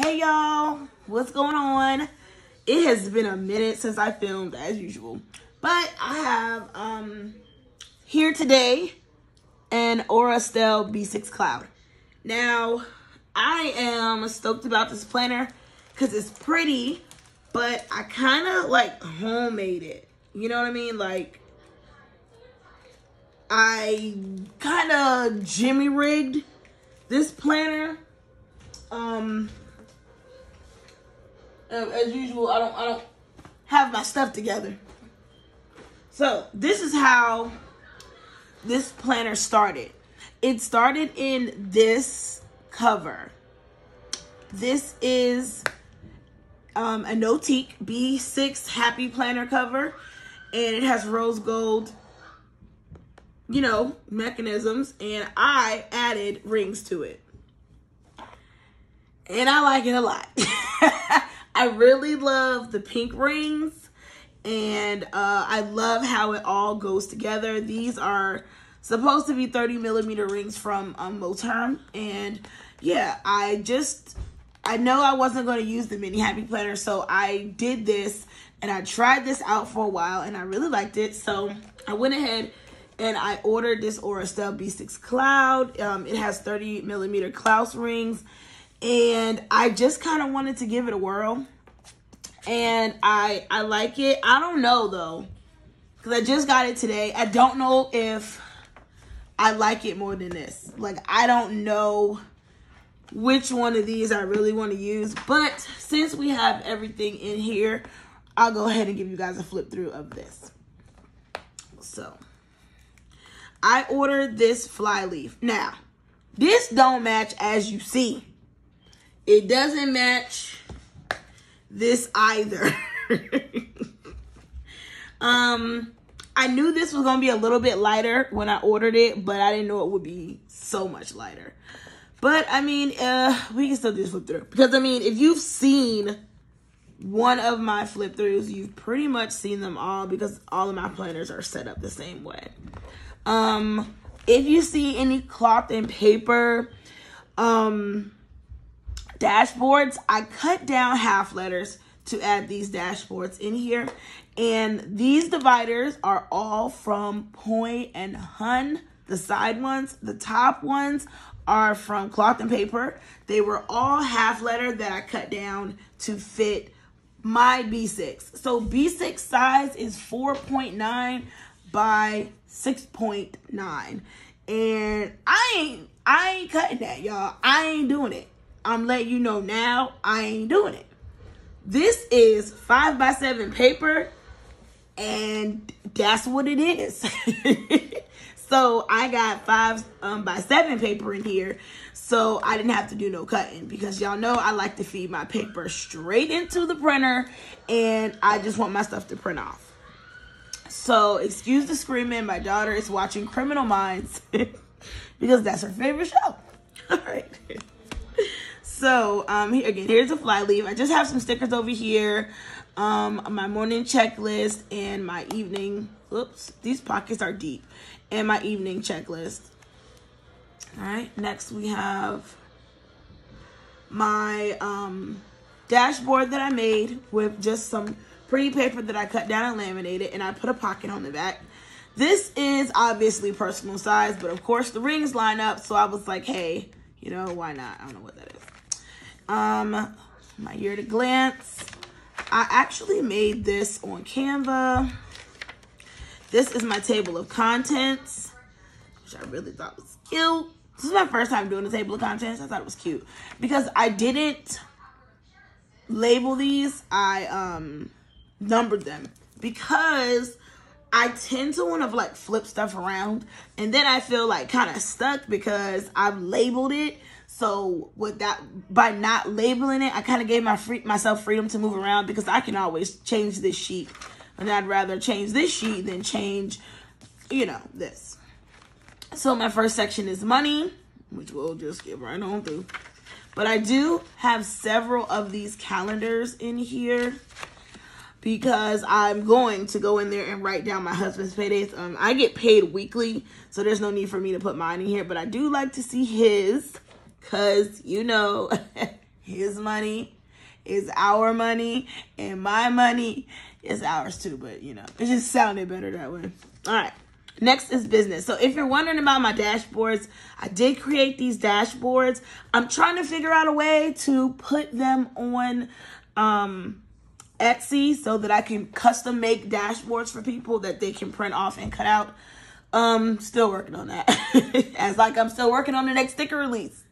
Hey y'all, what's going on? It has been a minute since I filmed as usual, but I have here today an Estelle B6 Cloud. Now, I am stoked about this planner because it's pretty, but I kind of like homemade it. You know what I mean? Like, I kind of jimmy rigged this planner. As usual, I don't have my stuff together. So this is how this planner started. It started in this cover. This is a Notique B6 Happy Planner cover, and it has rose gold, you know, mechanisms, and I added rings to it. And I like it a lot. I really love the pink rings, and I love how it all goes together. These are supposed to be 30mm rings from Moterm, and yeah, I know I wasn't going to use the mini Happy Planner, so I did this, and I tried this out for a while, and I really liked it, so I went ahead and I ordered this Estelle B6 Cloud. It has 30mm Klaus rings, and I just kind of wanted to give it a whirl, and I like it. I don't know though, because I just got it today. I don't know if I like it more than this. Like, I don't know which one of these I really want to use, but since we have everything in here, I'll go ahead and give you guys a flip through of this. So I ordered this Flyleaf. Now, this don't match, as you see. It doesn't match this either. I knew this was going to be a little bit lighter when I ordered it, but I didn't know it would be so much lighter. But, I mean, we can still do this flip through. Because, I mean, if you've seen one of my flip throughs, you've pretty much seen them all, because all of my planners are set up the same way. If you see any cloth and paper dashboards, I cut down half letters to add these dashboards in here, and these dividers are all from Point and Hun. The side ones, the top ones are from cloth and paper. They were all half letter that I cut down to fit my B6. So B6 size is 4.9 by 6.9, and I ain't cutting that, y'all. I ain't doing it. I'm letting you know now, I ain't doing it. This is 5x7 paper, and that's what it is. So I got 5x7 paper in here, so I didn't have to do no cutting, because y'all know I like to feed my paper straight into the printer, and I just want my stuff to print off. So excuse the screaming. My daughter is watching Criminal Minds because that's her favorite show. All right. So, here's a Flyleaf. I just have some stickers over here, my morning checklist, and my evening, oops, these pockets are deep, and my evening checklist. All right, next we have my dashboard that I made with just some pretty paper that I cut down and laminated, and I put a pocket on the back. This is obviously personal size, but of course the rings line up, so I was like, hey, you know, why not? I don't know what that is. My year to glance. I actually made this on Canva. This is my table of contents, which I really thought was cute. This is my first time doing a table of contents. I thought it was cute because I didn't label these. I numbered them because I tend to want to like flip stuff around, and then I feel like kind of stuck because I've labeled it. So with that, by not labeling it, I kind of gave myself freedom to move around, because I can always change this sheet, and I'd rather change this sheet than change, you know, this. So my first section is money, which we'll just get right on through. But I do have several of these calendars in here, because I'm going to go in there and write down my husband's paydays. I get paid weekly, so there's no need for me to put mine in here, but I do like to see his, because, you know, his money is our money, and my money is ours too. But, you know, it just sounded better that way. All right. Next is business. So if you're wondering about my dashboards, I did create these dashboards. I'm trying to figure out a way to put them on Etsy so that I can custom make dashboards for people that they can print off and cut out. Still working on that. As like I'm still working on the next sticker release.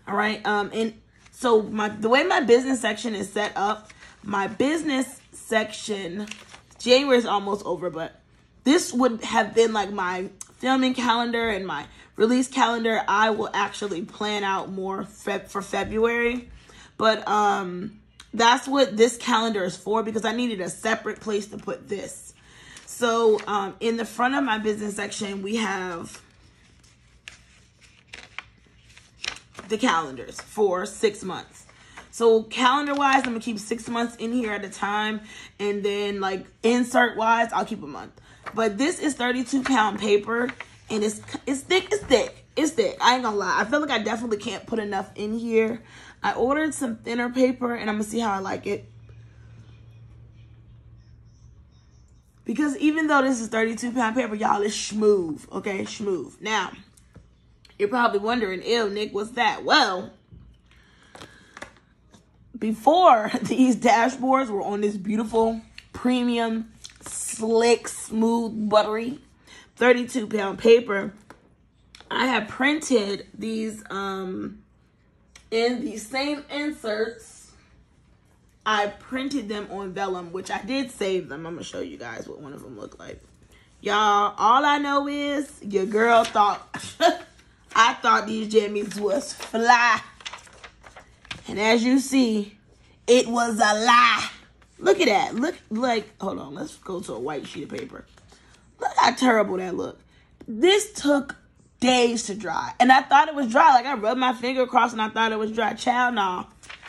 All right. And so the way my business section is set up, my business section, January is almost over, but this would have been like my filming calendar and my release calendar. I will actually plan out more for February. But that's what this calendar is for, because I needed a separate place to put this. So in the front of my business section, we have the calendars for 6 months. So calendar wise, I'm gonna keep 6 months in here at a time, and then like insert wise, I'll keep a month. But this is 32-pound paper, and it's thick. It's thick. I ain't gonna lie. I feel like I definitely can't put enough in here. I ordered some thinner paper, and I'm gonna see how I like it. Because even though this is 32-pound paper, y'all, it's smooth. Okay, smooth. Now, you're probably wondering, ew, Nick, what's that? Well, before these dashboards were on this beautiful, premium, slick, smooth, buttery 32-pound paper, I have printed these in these same inserts. I printed them on vellum, which I did save them. I'm gonna show you guys what one of them looked like. Y'all, all I know is your girl thought I thought these jammies was fly, and as you see, it was a lie. Look at that. Look, like, hold on. Let's go to a white sheet of paper. Look how terrible that looked. This took days to dry. And I thought it was dry. Like, I rubbed my finger across and I thought it was dry. Child, no.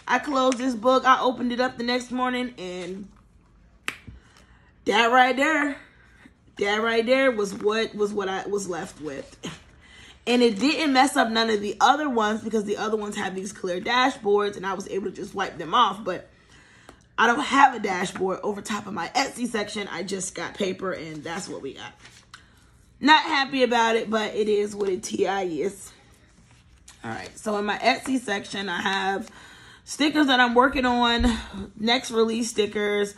I closed this book. I opened it up the next morning, and that right there was what I was left with. And it didn't mess up none of the other ones, because the other ones have these clear dashboards and I was able to just wipe them off. But I don't have a dashboard over top of my Etsy section. I just got paper, and that's what we got. Not happy about it, but it is what it is. All right, so in my Etsy section, I have stickers that I'm working on, next release stickers.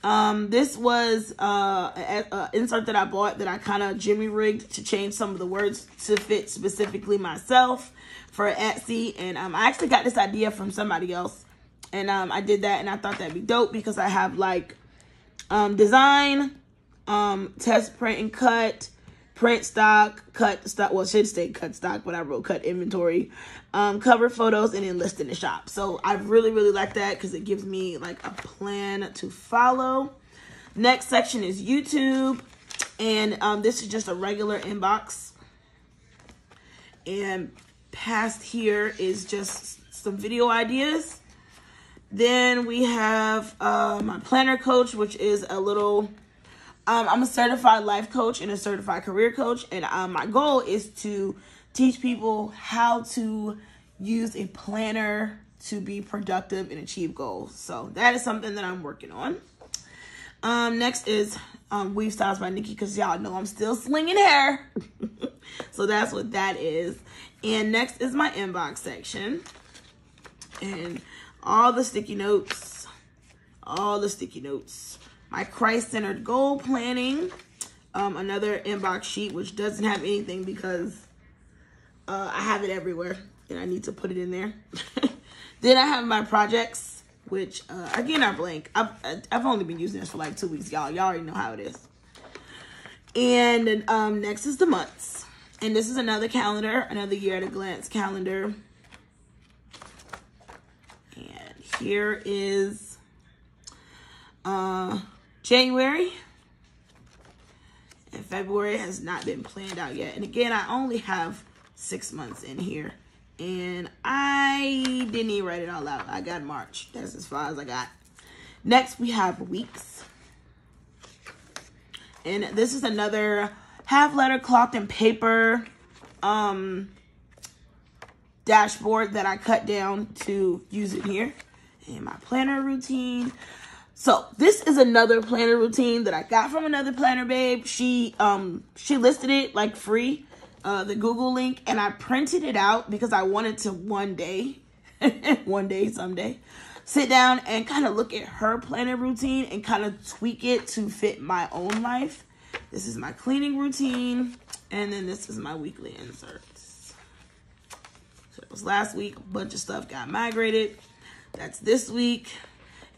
This was an insert that I bought that I kind of jimmy rigged to change some of the words to fit specifically myself for Etsy. And I actually got this idea from somebody else. And I did that, and I thought that'd be dope, because I have like design, test, print, and cut, print stock, cut stock. Well, it should say cut stock, but I wrote cut inventory, cover photos, and then list in the shop. So I really, really like that, because it gives me like a plan to follow. Next section is YouTube, and this is just a regular inbox. And past here is just some video ideas. Then we have my planner coach, which is a little, I'm a certified life coach and a certified career coach. And my goal is to teach people how to use a planner to be productive and achieve goals. So that is something that I'm working on. Next is Weave Styles by Nikki, because y'all know I'm still slinging hair. So that's what that is. And next is my inbox section. And all the sticky notes, my Christ-centered goal planning, another inbox sheet, which doesn't have anything because I have it everywhere and I need to put it in there. Then I have my projects, which again are blank. I've only been using this for like 2 weeks, y'all. Y'all already know how it is. And next is the months. And this is another calendar, another year at a glance calendar. Here is January, and February has not been planned out yet. And again, I only have 6 months in here, and I didn't even write it all out. I got March. That's as far as I got. Next, we have weeks, and this is another half letter cloth and paper dashboard that I cut down to use it here. And my planner routine. So this is another planner routine that I got from another planner babe. She listed it like free, the Google link, and I printed it out because I wanted to one day, someday, sit down and kind of look at her planner routine and kind of tweak it to fit my own life. This is my cleaning routine, and then this is my weekly inserts. So it was last week, a bunch of stuff got migrated. That's this week.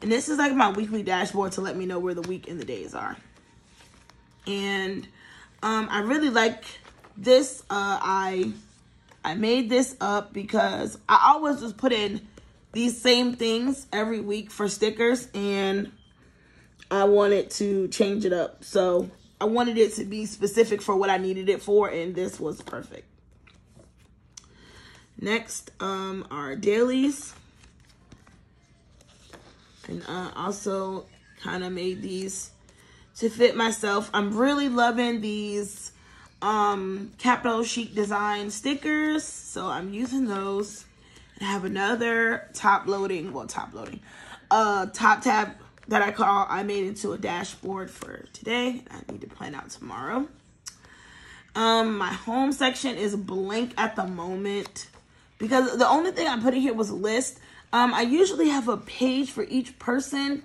And this is like my weekly dashboard to let me know where the week and the days are. And I really like this. I made this up because I always just put in these same things every week for stickers, and I wanted to change it up. So I wanted it to be specific for what I needed it for, and this was perfect. Next, our dailies. And also kind of made these to fit myself. I'm really loving these Capital Chic Design stickers. So I'm using those. I have another top tab that I made into a dashboard for today. I need to plan out tomorrow. My home section is blank at the moment because the only thing I put in here was a list. I usually have a page for each person,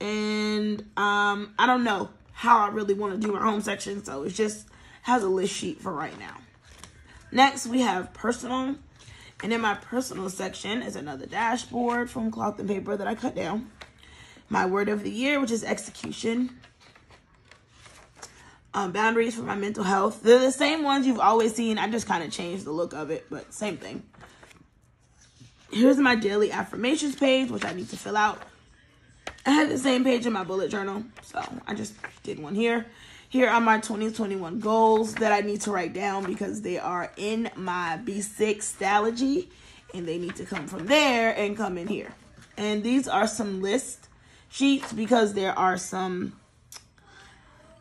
and I don't know how I really want to do my home section, so it just has a list sheet for right now. Next, we have personal, and in my personal section is another dashboard from cloth and paper that I cut down. My word of the year, which is execution. Boundaries for my mental health. They're the same ones you've always seen. I just kind of changed the look of it, but same thing. Here's my daily affirmations page, which I need to fill out. I have the same page in my bullet journal, so I just did one here. Here are my 2021 goals that I need to write down because they are in my B6 Stalogy, and they need to come from there and come in here. And these are some list sheets because there are some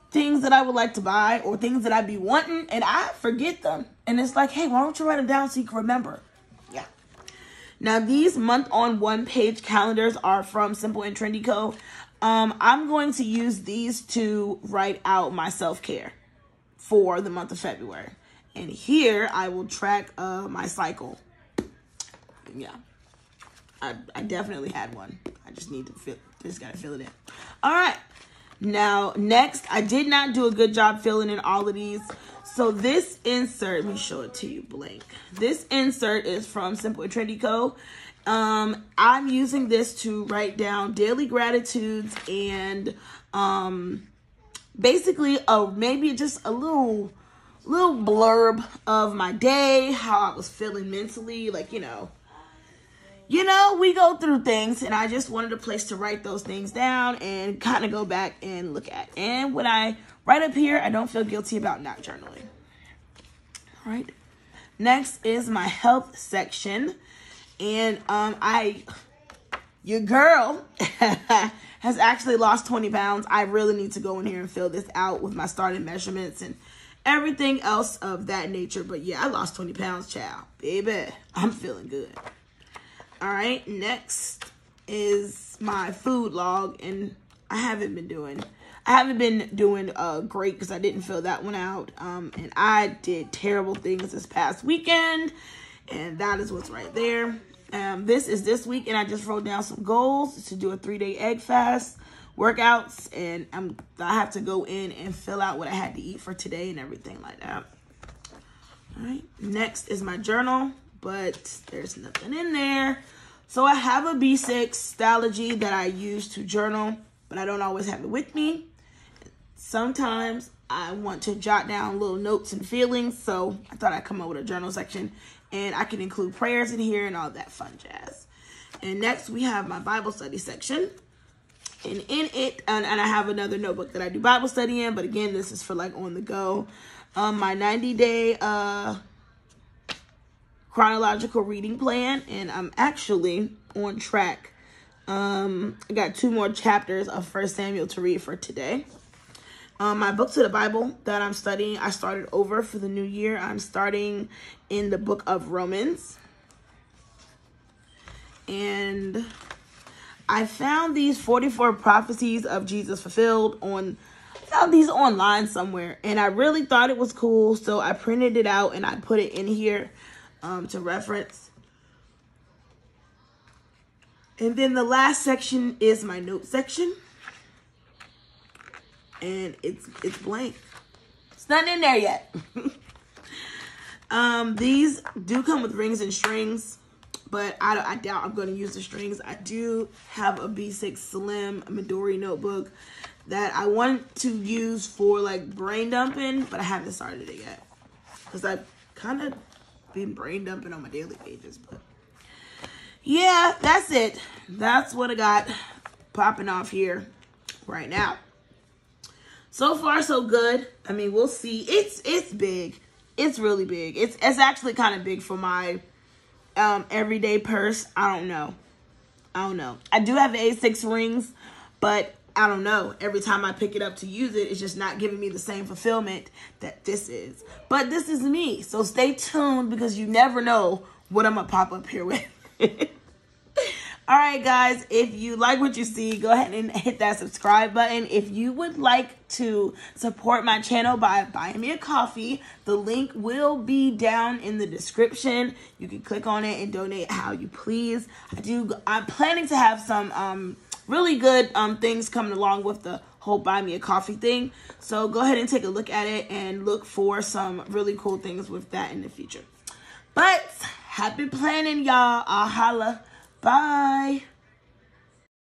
things that I would like to buy or things that I be wanting, and I forget them. And it's like, hey, why don't you write them down so you can remember? Yeah. Now, these month-on one-page calendars are from Simple and Trendy Co. I'm going to use these to write out my self-care for the month of February. And here, I will track my cycle. Yeah. I definitely had one. I just need to gotta fill it in. All right. Now, next, I did not do a good job filling in all of these. So this insert, let me show it to you blank. This insert is from Simple and Trendy Co. I'm using this to write down daily gratitudes and basically maybe just a little blurb of my day, how I was feeling mentally, like, you know, we go through things, and I just wanted a place to write those things down and kind of go back and look at. And when I write up here, I don't feel guilty about not journaling. All right. Next is my health section. And your girl has actually lost 20 pounds. I really need to go in here and fill this out with my starting measurements and everything else of that nature. But yeah, I lost 20 pounds, child. Baby, I'm feeling good. All right, next is my food log, and I haven't been doing great because I didn't fill that one out. And I did terrible things this past weekend, and that is what's right there. This is this week, and I just wrote down some goals to do a 3-day egg fast, workouts, and I have to go in and fill out what I had to eat for today and everything like that. All right, next is my journal, but there's nothing in there. So I have a B6 Stalogy that I use to journal, but I don't always have it with me. Sometimes I want to jot down little notes and feelings, so I thought I'd come up with a journal section, and I can include prayers in here and all that fun jazz. And next we have my Bible study section. And in it, and I have another notebook that I do Bible study in, but again, this is for like on the go. My 90-day chronological reading plan, and I'm actually on track. I got 2 more chapters of 1 Samuel to read for today. My books of the Bible that I'm studying, I started over for the new year. I'm starting in the book of Romans. And I found these 44 prophecies of Jesus fulfilled found these online somewhere, and I really thought it was cool, so I printed it out and I put it in here to reference. And then the last section is my note section, and it's blank. It's not in there yet. These do come with rings and strings, but I doubt I'm going to use the strings. I do have a B6 Slim Midori notebook that I want to use for like brain dumping, but I haven't started it yet because I've kind of been brain dumping on my daily pages. But yeah, that's it. That's what I got popping off here right now. So far, so good. I mean, we'll see. It's big. It's really big. It's actually kind of big for my everyday purse. I don't know. I do have A6 rings, but I don't know. Every time I pick it up to use it, it's just not giving me the same fulfillment that this is. But this is me. So stay tuned because you never know what I'm going to pop up here with. All right, guys. If you like what you see, go ahead and hit that subscribe button. If you would like to support my channel by buying me a coffee, the link will be down in the description. You can click on it and donate how you please. I'm planning to have some really good things coming along with the whole buy me a coffee thing. So go ahead and take a look at it and look for some really cool things with that in the future. But happy planning, y'all. I'll holla. Bye.